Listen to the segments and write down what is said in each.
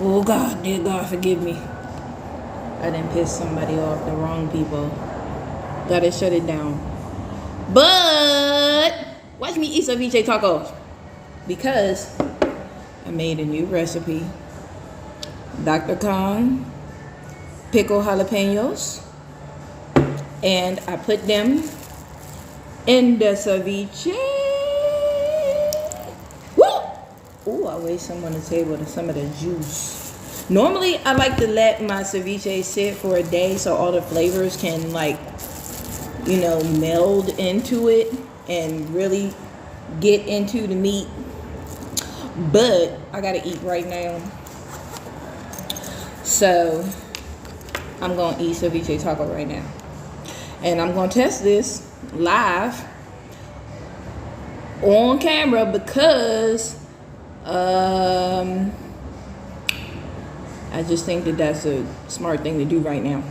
Oh God, dear God, forgive me. I didn't piss somebody off, the wrong people. Gotta shut it down. But watch me eat ceviche tacos because I made a new recipe. Dr. Khan pickle jalapenos, and I put them in the ceviche. Woo! Ooh, I waste some on the table to some of the juice. Normally, I like to let my ceviche sit for a day so all the flavors can meld into it and really get into the meat. But I gotta eat right now. So I'm gonna eat ceviche taco right now. And I'm gonna test this live on camera because I just think that that's a smart thing to do right now.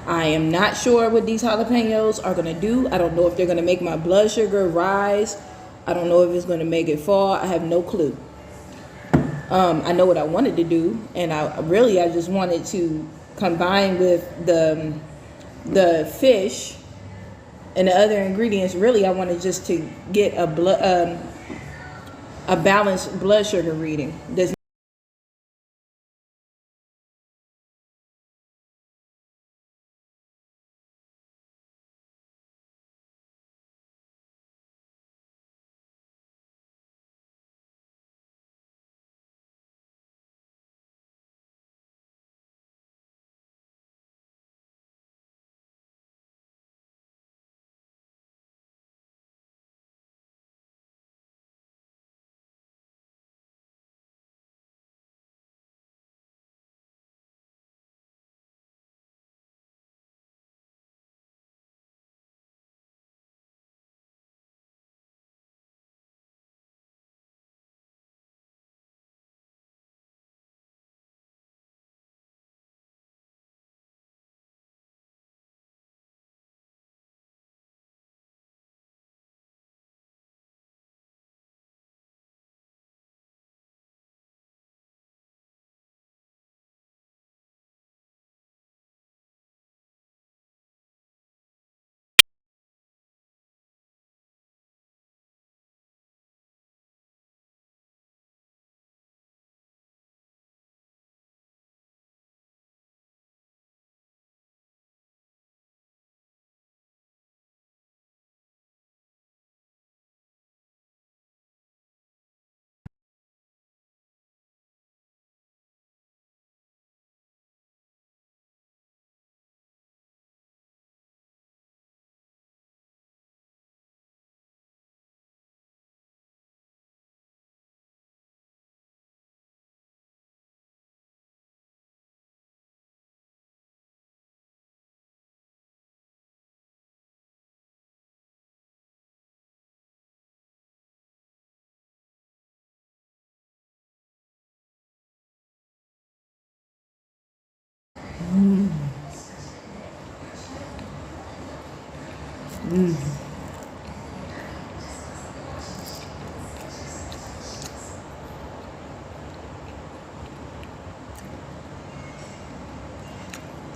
I am not sure what these jalapenos are gonna do. I don't know if they're gonna make my blood sugar rise. I don't know if it's gonna make it fall. I have no clue. I know what I wanted to do, and I just wanted to combine with the fish and the other ingredients. Really, I wanted just to get a balanced blood sugar reading.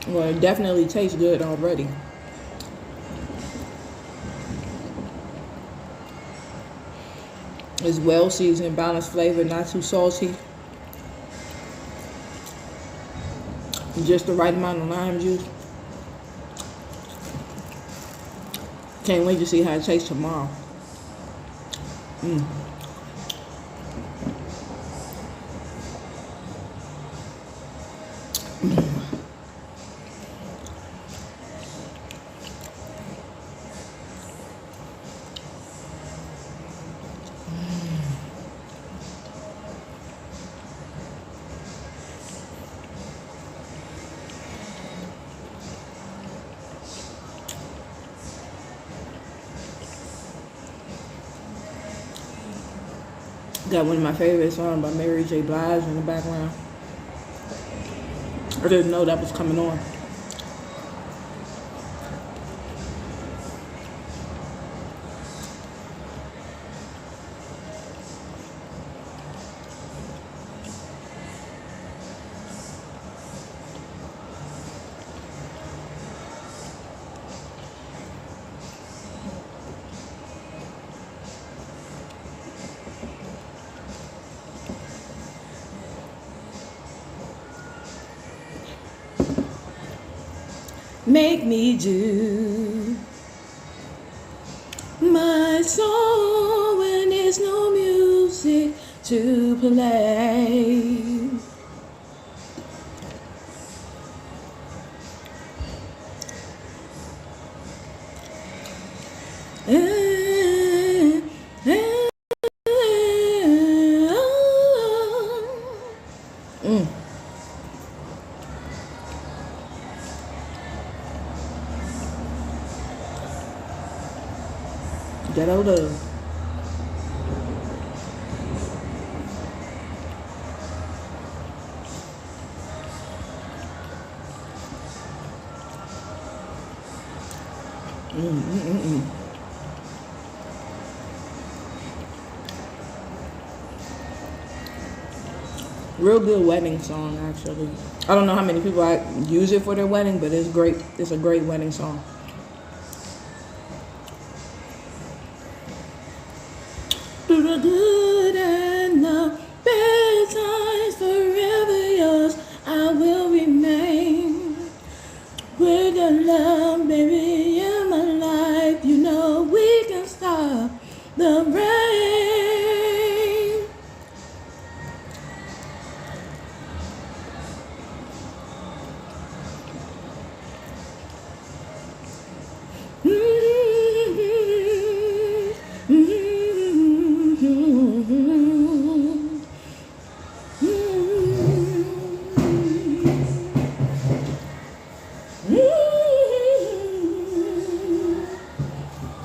Well, it definitely tastes good already. It's well seasoned, balanced flavor, not too salty. Just the right amount of lime juice. Can't wait to see how it tastes tomorrow. Got one of my favorite songs by Mary J. Blige in the background. I didn't know that was coming on. make me do my song when there's no music to play. Ghetto love. Real good wedding song, actually. I don't know how many people use it for their wedding, but it's great. It's a great wedding song. Through the good and the bad times, forever yours, I will remain. With the love, baby, in my life, you know we can stop the rain.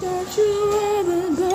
Don't you ever go.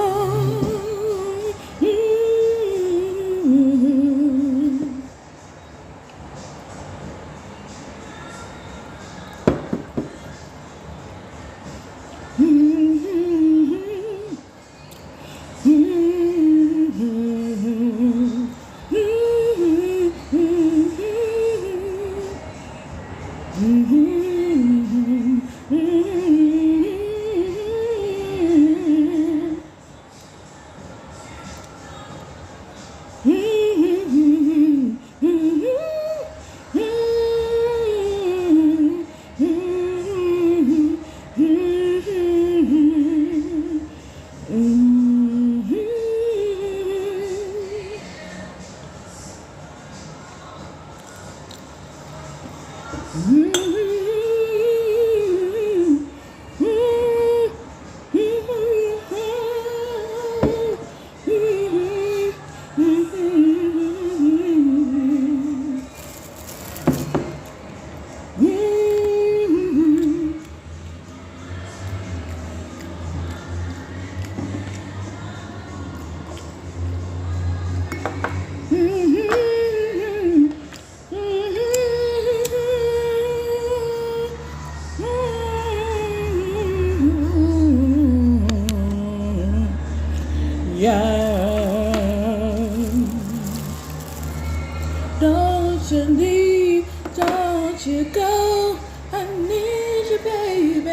Don't you leave, don't you go, I need you, baby.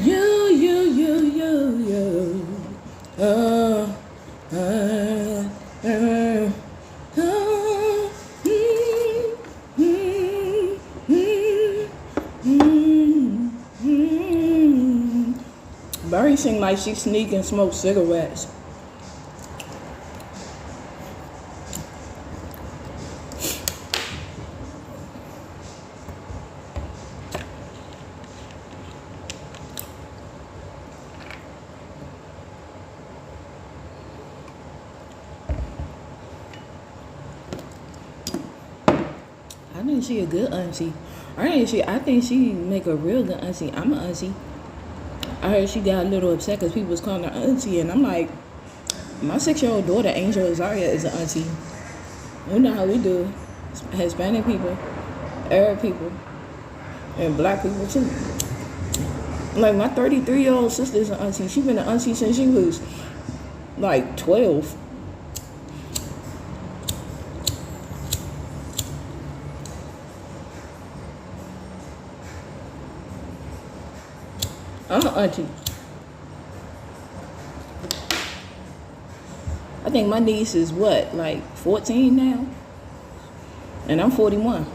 You. Oh, Barry seemed like she sneak and smoke cigarettes. I think she a good auntie. I think she make a real good auntie. I'm an auntie. I heard she got a little upset because people was calling her auntie, and I'm like, my 6-year-old daughter, Angel Azaria, is an auntie. You know how we do. Hispanic people, Arab people, and black people too. Like my 33-year-old sister is an auntie. She been an auntie since she was like 12. I'm an auntie. I think my niece is what, like 14 now? And I'm 41.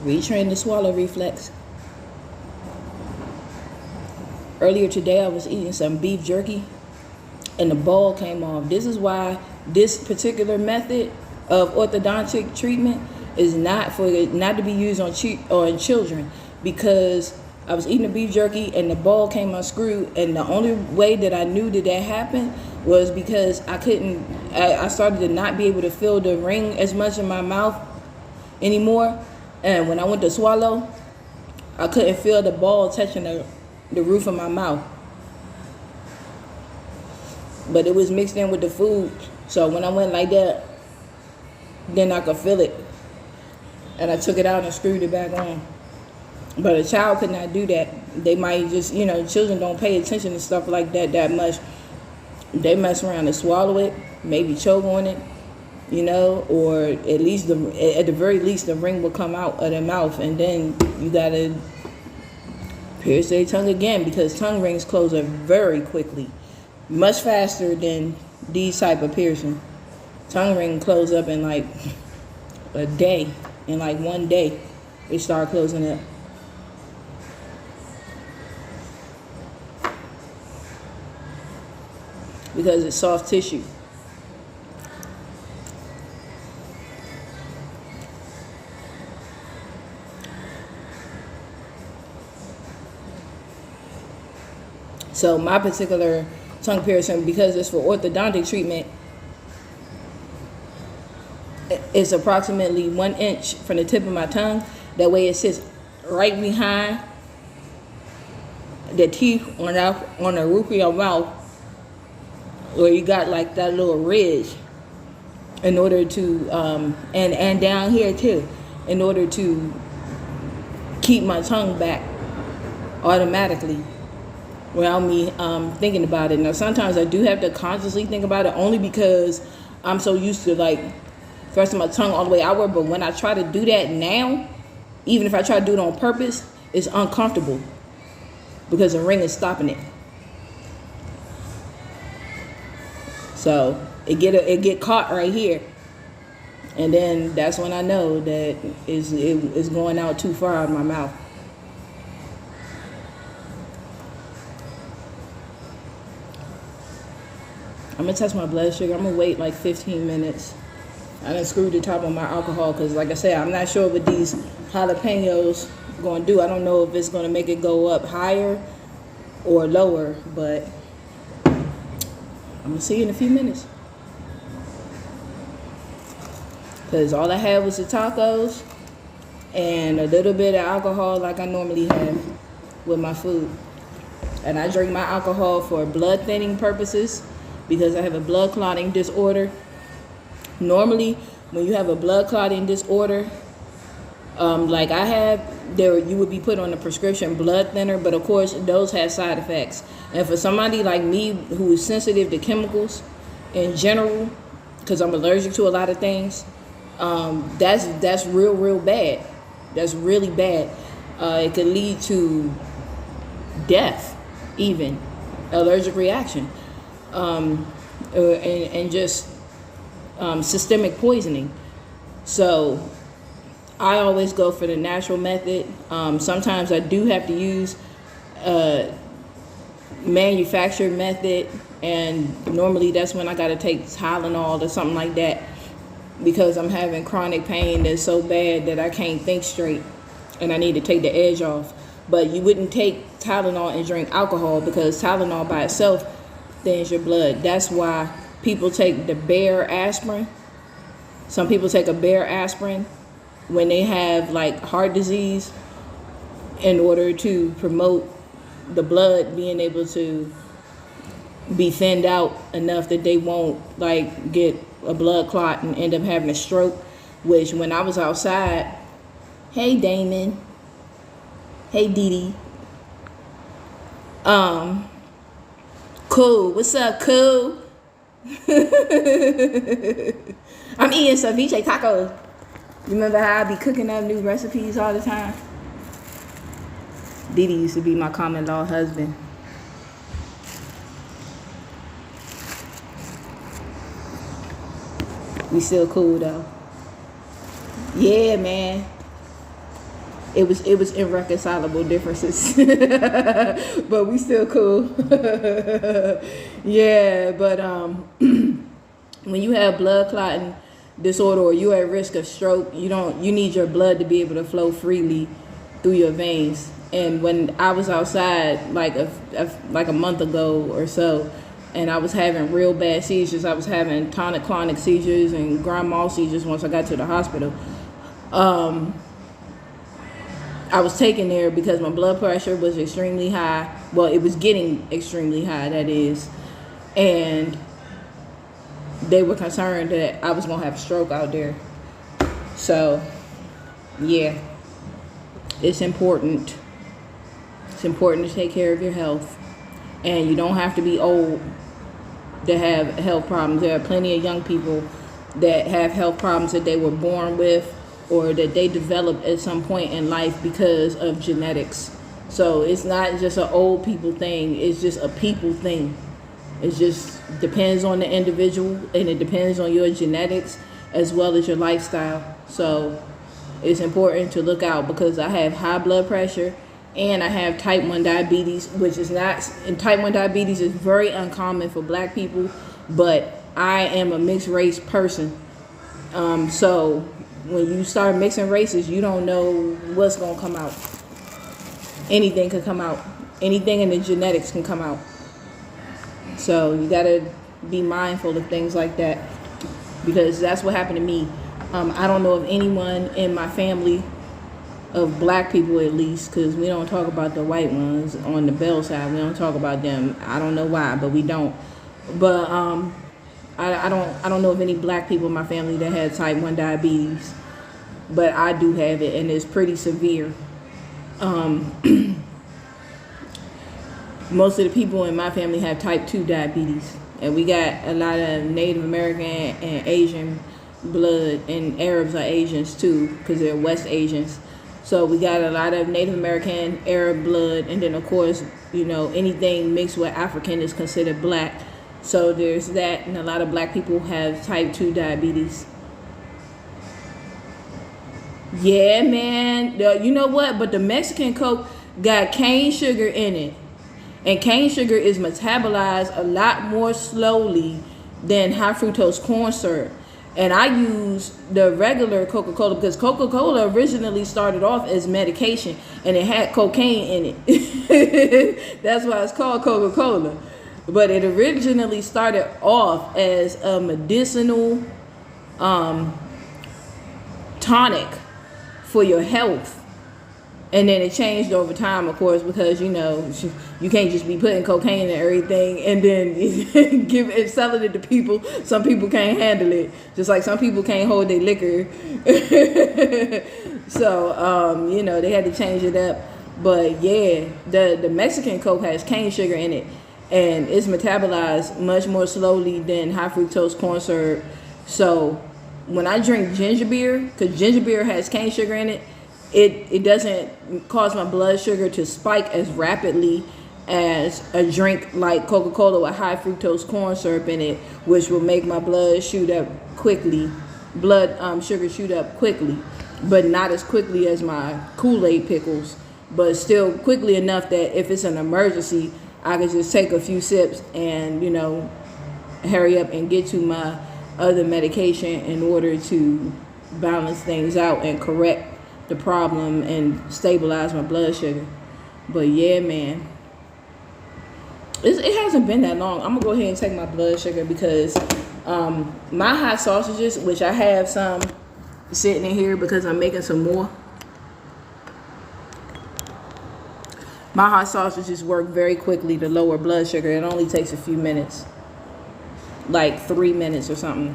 Retrain the swallow reflex. Earlier today, I was eating some beef jerky and the ball came off. This is why this particular method of orthodontic treatment is not to be used on children, because I was eating the beef jerky and the ball came unscrewed, and the only way that I knew that happened was because I started to not be able to feel the ring as much in my mouth anymore, and when I went to swallow, I couldn't feel the ball touching the roof of my mouth. But it was mixed in with the food, so when I went like that, then I could feel it, and I took it out and screwed it back on. But a child could not do that. They might just, children don't pay attention to stuff like that much. They mess around and swallow it, maybe choke on it, or at the very least, the ring will come out of their mouth, and then you gotta pierce their tongue again, because tongue rings close up very quickly, much faster than these type of piercing. Tongue ring close up in like a day, in like 1 day, they start closing up. Because it's soft tissue. So my particular tongue piercing, because it's for orthodontic treatment, it's approximately 1 inch from the tip of my tongue. That way it sits right behind the teeth on the roof of your mouth, where you got like that little ridge, in order to and down here too, in order to keep my tongue back automatically without me thinking about it. Now sometimes I do have to consciously think about it, only because I'm so used to like thrusting my tongue all the way outward. But when I try to do that now, even if I try to do it on purpose, it's uncomfortable because the ring is stopping it. So it get caught right here, and then that's when I know that it's going out too far out of my mouth. I'm gonna test my blood sugar. I'm gonna wait like 15 minutes. I done screwed the top on my alcohol because, like I said, I'm not sure what these jalapenos gonna do. I don't know if it's gonna make it go up higher or lower, but I'm gonna see in a few minutes. Because all I had was the tacos and a little bit of alcohol like I normally have with my food. And I drink my alcohol for blood thinning purposes, because I have a blood clotting disorder. Normally, when you have a blood clotting disorder, like I have, you would be put on a prescription blood thinner, but of course those have side effects. And for somebody like me who is sensitive to chemicals in general, because I'm allergic to a lot of things, that's real bad. That's really bad. It could lead to death, even allergic reaction, and just systemic poisoning. So I always go for the natural method. Sometimes I do have to use a manufactured method, and normally that's when I got to take Tylenol or something like that, because I'm having chronic pain that's so bad that I can't think straight and I need to take the edge off. But you wouldn't take Tylenol and drink alcohol, because Tylenol by itself thins your blood. That's why people take the Bayer aspirin. Some people take a Bayer aspirin when they have like heart disease, in order to promote the blood being able to be thinned out enough that they won't like get a blood clot and end up having a stroke. Which when I was outside, hey Damon, hey Dee Dee, cool, what's up, cool? I'm eating ceviche tacos. You remember how I be cooking up new recipes all the time? Didi used to be my common law husband. We still cool though. Yeah, man. It was irreconcilable differences. But we still cool. Yeah, but when you have blood clotting disorder or you're at risk of stroke, you need your blood to be able to flow freely through your veins. And when I was outside like a month ago or so, and I was having real bad seizures, I was having tonic-clonic seizures and grand mal seizures once I got to the hospital. I was taken there because my blood pressure was extremely high. Well, it was getting extremely high, that is. And they were concerned that I was going to have a stroke out there. So, yeah, it's important. It's important to take care of your health. And you don't have to be old to have health problems. There are plenty of young people that have health problems that they were born with or that they developed at some point in life because of genetics. So it's not just an old people thing, it's just a people thing. It just depends on the individual, and it depends on your genetics as well as your lifestyle. So it's important to look out, because I have high blood pressure and I have type 1 diabetes, which is not, and type 1 diabetes is very uncommon for black people, but I am a mixed race person. So when you start mixing races, you don't know what's going to come out. Anything could come out. Anything in the genetics can come out. So you got to be mindful of things like that, because that's what happened to me. I don't know of anyone in my family, of black people at least, because we don't talk about the white ones on the Bell side. We don't talk about them. I don't know why, but we don't. But I don't know of any black people in my family that had type 1 diabetes, but I do have it, and it's pretty severe. Most of the people in my family have type 2 diabetes, and we got a lot of Native American and Asian blood, and Arabs are Asians too, because they're West Asians. So we got a lot of Native American, Arab blood, and then of course, anything mixed with African is considered black. So there's that, and a lot of black people have type 2 diabetes. Yeah, man. You know what? But the Mexican Coke got cane sugar in it. And cane sugar is metabolized a lot more slowly than high fructose corn syrup. And I use the regular Coca-Cola because Coca-Cola originally started off as medication, and it had cocaine in it. That's why it's called Coca-Cola. But it originally started off as a medicinal tonic for your health. And then it changed over time, of course, because, you can't just be putting cocaine in everything and then give it, selling it to people. Some people can't handle it. Just like some people can't hold their liquor. So, they had to change it up. But, yeah, the Mexican Coke has cane sugar in it. And it's metabolized much more slowly than high fructose corn syrup. So, when I drink ginger beer, because ginger beer has cane sugar in it, it doesn't cause my blood sugar to spike as rapidly as a drink like Coca-Cola with high fructose corn syrup in it, which will make my blood shoot up quickly. Sugar shoot up quickly, but not as quickly as my Kool-Aid pickles, but still quickly enough that if it's an emergency, I can just take a few sips and, hurry up and get to my other medication in order to balance things out and correct the problem and stabilize my blood sugar. But yeah, man, it hasn't been that long. I'm gonna go ahead and take my blood sugar because my hot sausages, which I have some sitting in here because I'm making some more, my hot sausages work very quickly to lower blood sugar. It only takes a few minutes, like 3 minutes or something.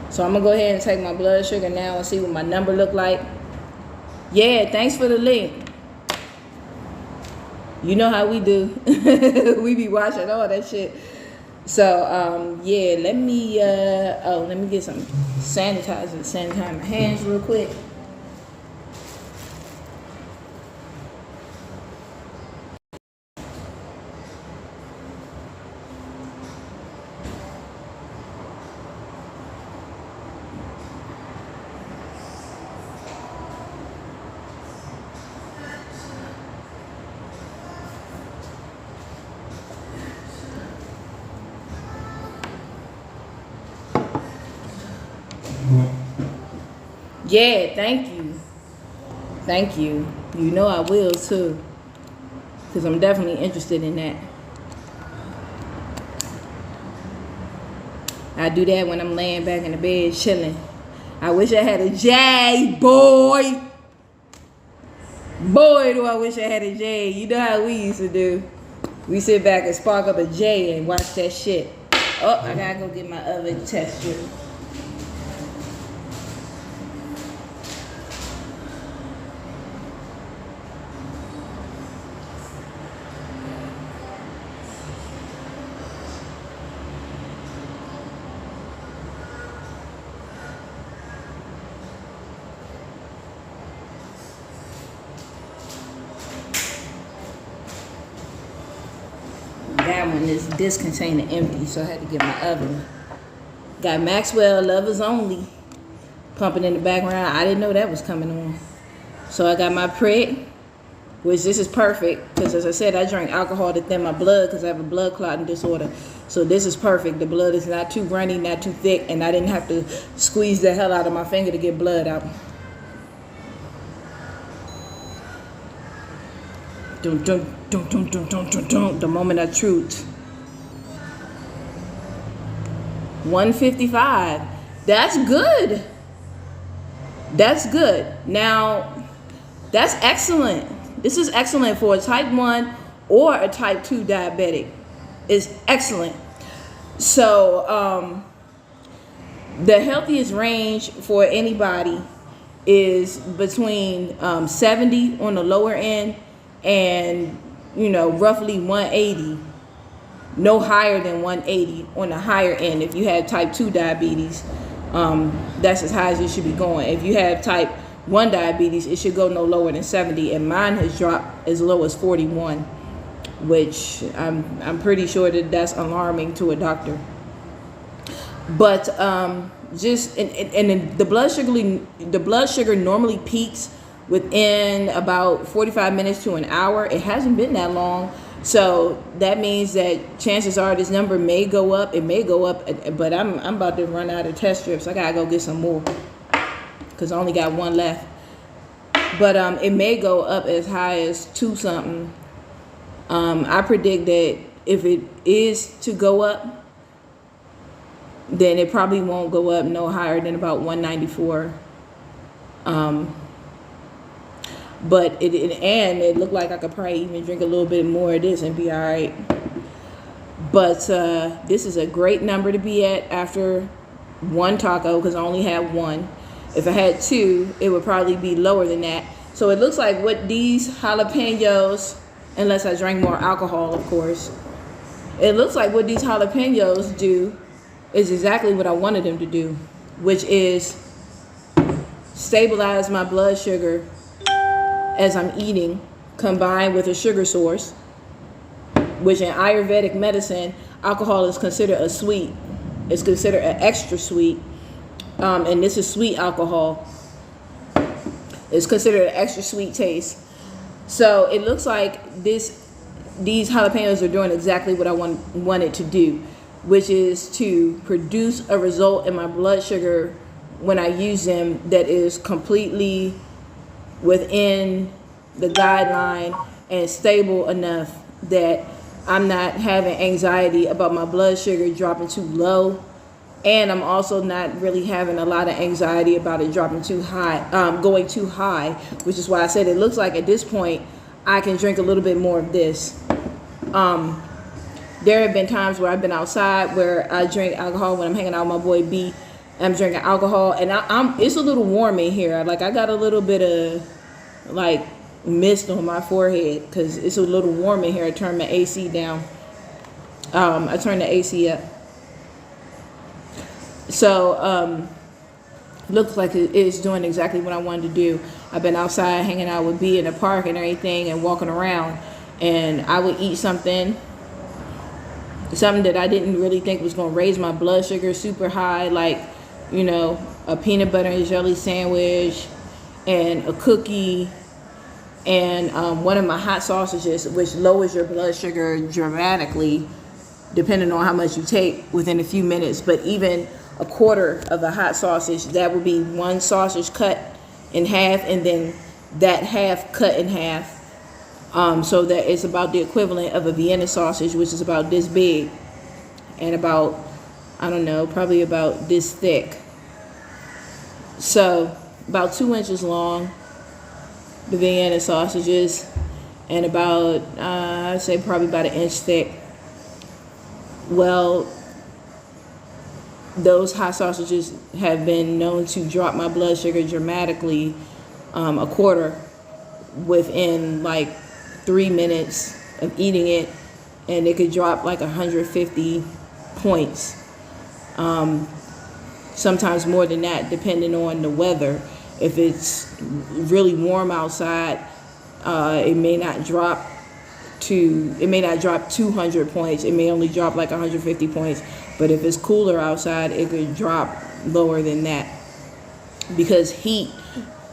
So I'm gonna go ahead and take my blood sugar now and see what my number look like. Yeah, thanks for the link. You know how we do. We be watching all that shit. So yeah, let me let me get some sanitizer, sanitize my hands real quick. Yeah, thank you. Thank you. You know I will too. Because I'm definitely interested in that. I do that when I'm laying back in the bed chilling. I wish I had a J, boy. Boy, do I wish I had a J. You know how we used to do. We sit back and spark up a J and watch that shit. Oh, I gotta go get my other test strip. That one is this container empty, so I had to get my other one. Got Maxwell Lovers Only pumping in the background. I didn't know that was coming on. So I got my Pret, which this is perfect because, as I said, I drink alcohol to thin my blood because I have a blood clotting disorder. So this is perfect. The blood is not too runny, not too thick, and I didn't have to squeeze the hell out of my finger to get blood out. Dun, dun, dun, dun, dun, dun, dun, dun. The moment of truth. 155. That's good. That's good. Now, that's excellent. This is excellent for a type 1 or a type 2 diabetic. It's excellent. So, the healthiest range for anybody is between 70 on the lower end and, roughly 180. No higher than 180 on the higher end. If you have type 2 diabetes, that's as high as it should be going. If you have type 1 diabetes, it should go no lower than 70, and mine has dropped as low as 41, which I'm pretty sure that's alarming to a doctor. But the blood sugar normally peaks within about 45 minutes to an hour. It hasn't been that long. So that means that chances are this number may go up. It may go up, but I'm about to run out of test strips. I gotta go get some more because I only got one left. But it may go up as high as 2 something. I predict that if it is to go up, then it probably won't go up no higher than about 194. But it looked like I could probably even drink a little bit more of this and be all right. But this is a great number to be at after one taco because I only had one. If I had 2, it would probably be lower than that. So it looks like what these jalapenos, unless I drank more alcohol, of course, it looks like what these jalapenos do is exactly what I wanted them to do, which is stabilize my blood sugar as I'm eating, combined with a sugar source, which in Ayurvedic medicine, alcohol is considered a sweet. It's considered an extra sweet, and this is sweet alcohol. It's considered an extra sweet taste. So it looks like these jalapenos are doing exactly what I wanted to do, which is to produce a result in my blood sugar when I use them that is completely within the guideline and stable enough that I'm not having anxiety about my blood sugar dropping too low, and I'm also not really having a lot of anxiety about it dropping too high, going too high, which is why I said it looks like at this point I can drink a little bit more of this. There have been times where I've been outside where I drink alcohol when I'm hanging out with my boy B. I'm drinking alcohol, and it's a little warm in here. Like I got a little bit of mist on my forehead because it's a little warm in here. I turned my AC down. I turned the AC up. So looks like it is doing exactly what I wanted to do. I've been outside hanging out with B in the park and everything and walking around, and I would eat something that I didn't really think was going to raise my blood sugar super high, like, you know, a peanut butter and jelly sandwich and a cookie and one of my hot sausages, which lowers your blood sugar dramatically depending on how much you take within a few minutes. But even a quarter of a hot sausage, that would be one sausage cut in half and then that half cut in half. So that it's about the equivalent of a Vienna sausage, which is about this big and about, I don't know, probably about this thick. So about 2 inches long, the Vienna sausages, and about, I'd say probably about an inch thick. Well, those hot sausages have been known to drop my blood sugar dramatically, a quarter within like 3 minutes of eating it, and it could drop like 150 points. Sometimes more than that, depending on the weather. If it's really warm outside, it may not drop 200 points. It may only drop like 150 points. But if it's cooler outside, it could drop lower than that, because heat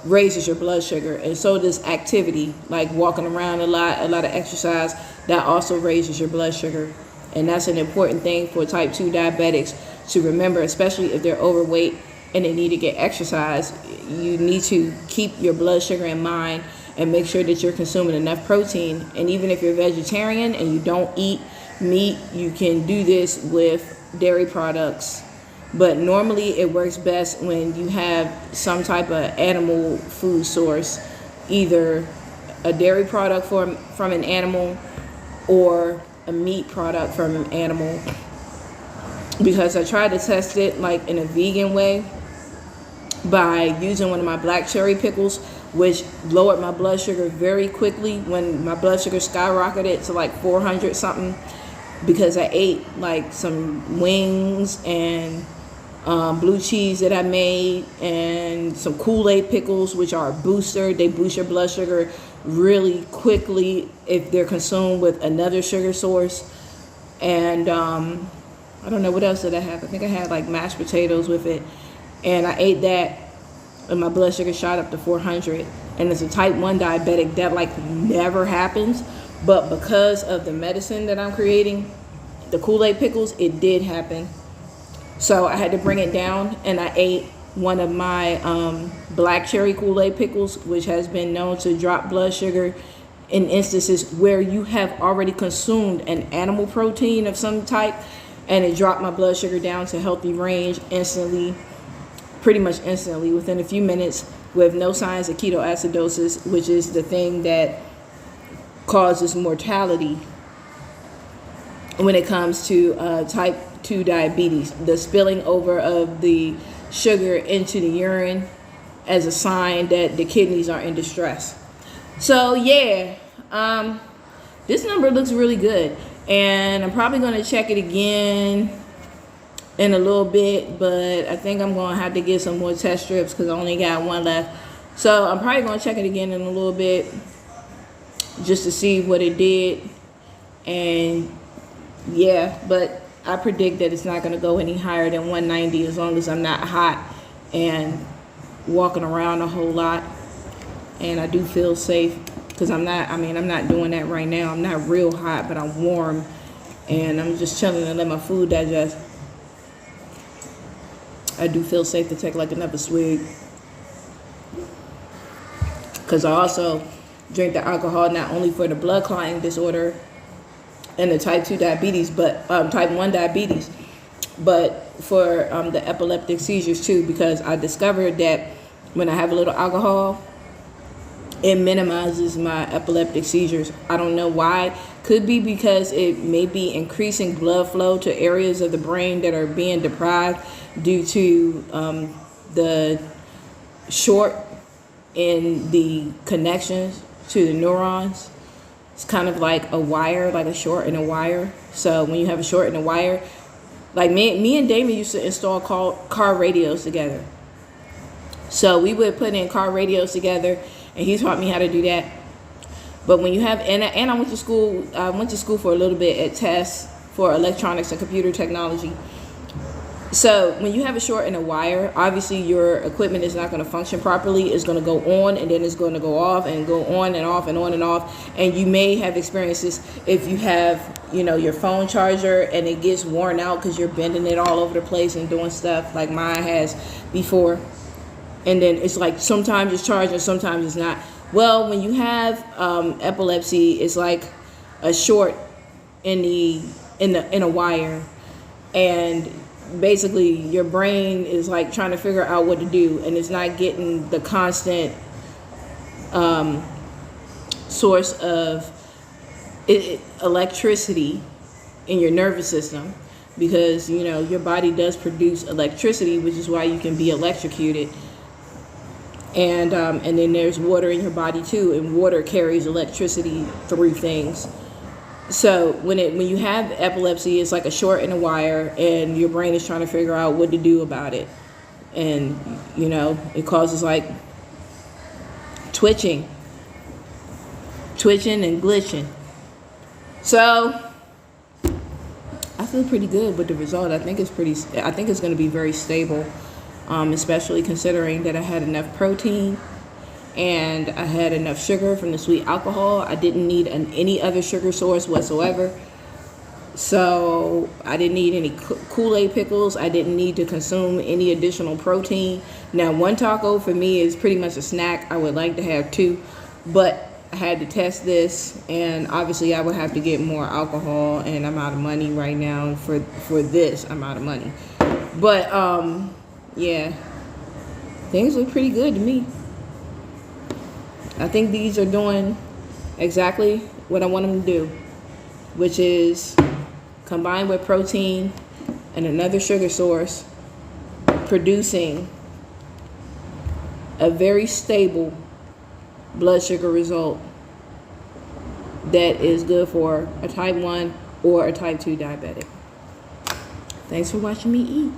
raises your blood sugar, and so does activity, like walking around a lot of exercise. That also raises your blood sugar, and that's an important thing for type 2 diabetics to remember, especially if they're overweight and they need to get exercise. You need to keep your blood sugar in mind and make sure that you're consuming enough protein. And even if you're vegetarian and you don't eat meat, you can do this with dairy products. But normally it works best when you have some type of animal food source, either a dairy product from an animal or a meat product from an animal. Because I tried to test it like in a vegan way by using one of my black cherry pickles, which lowered my blood sugar very quickly when my blood sugar skyrocketed to like 400 something, because I ate like some wings and blue cheese that I made and some Kool-Aid pickles, which are a booster. They boost your blood sugar really quickly if they're consumed with another sugar source. And I don't know, what else did I have? I think I had like mashed potatoes with it. And I ate that and my blood sugar shot up to 400. And as a type 1 diabetic, that like never happens. But because of the medicine that I'm creating, the Kool-Aid pickles, it did happen. So I had to bring it down, and I ate one of my black cherry Kool-Aid pickles, which has been known to drop blood sugar in instances where you have already consumed an animal protein of some type, and it dropped my blood sugar down to healthy range instantly, pretty much instantly, within a few minutes, with no signs of ketoacidosis, which is the thing that causes mortality when it comes to type 2 diabetes, the spilling over of the sugar into the urine as a sign that the kidneys are in distress. So yeah, this number looks really good, and I'm probably going to check it again in a little bit, but I think I'm going to have to get some more test strips because I only got one left. So I'm probably going to check it again in a little bit just to see what it did. And yeah, but I predict that it's not going to go any higher than 190 as long as I'm not hot and walking around a whole lot. And I do feel safe because I'm not doing that right now. I'm not real hot, but I'm warm, and I'm just chilling and let my food digest. I do feel safe to take like another swig, because I also drink the alcohol not only for the blood clotting disorder and the type 2 diabetes, but type 1 diabetes, but for the epileptic seizures too, because I discovered that when I have a little alcohol, it minimizes my epileptic seizures. I don't know why. Could be because it may be increasing blood flow to areas of the brain that are being deprived due to the short in the connections to the neurons. It's kind of like a wire, like a short and a wire. So when you have a short and a wire, like me and Damon used to install car radios together. So we would put in car radios together, and he taught me how to do that. But when you have, and I went to school. I went to school for a little bit at TESS for electronics and computer technology. So when you have a short and a wire, obviously your equipment is not going to function properly. It's going to go on and then it's going to go off and go on and off and on and off. And you may have experiences if you have, your phone charger and it gets worn out because you're bending it all over the place and doing stuff like mine has before. And then it's like sometimes it's charged and sometimes it's not. Well, when you have epilepsy, it's like a short in a wire, and basically your brain is like trying to figure out what to do, and it's not getting the constant source of electricity in your nervous system, because your body does produce electricity, which is why you can be electrocuted. And then there's water in your body too, and water carries electricity through things. So when you have epilepsy, it's like a short in a wire, and your brain is trying to figure out what to do about it, and it causes like twitching and glitching. So I feel pretty good with the result. I think it's going to be very stable, especially considering that I had enough protein and I had enough sugar from the sweet alcohol. I didn't need any other sugar source whatsoever. So I didn't need any Kool-Aid pickles. I didn't need to consume any additional protein. Now, one taco for me is pretty much a snack. I would like to have two, but I had to test this, and obviously I would have to get more alcohol, and I'm out of money right now. For this, I'm out of money. But yeah, things look pretty good to me. I think these are doing exactly what I want them to do, which is combined with protein and another sugar source, producing a very stable blood sugar result that is good for a type 1 or a type 2 diabetic. Thanks for watching me eat.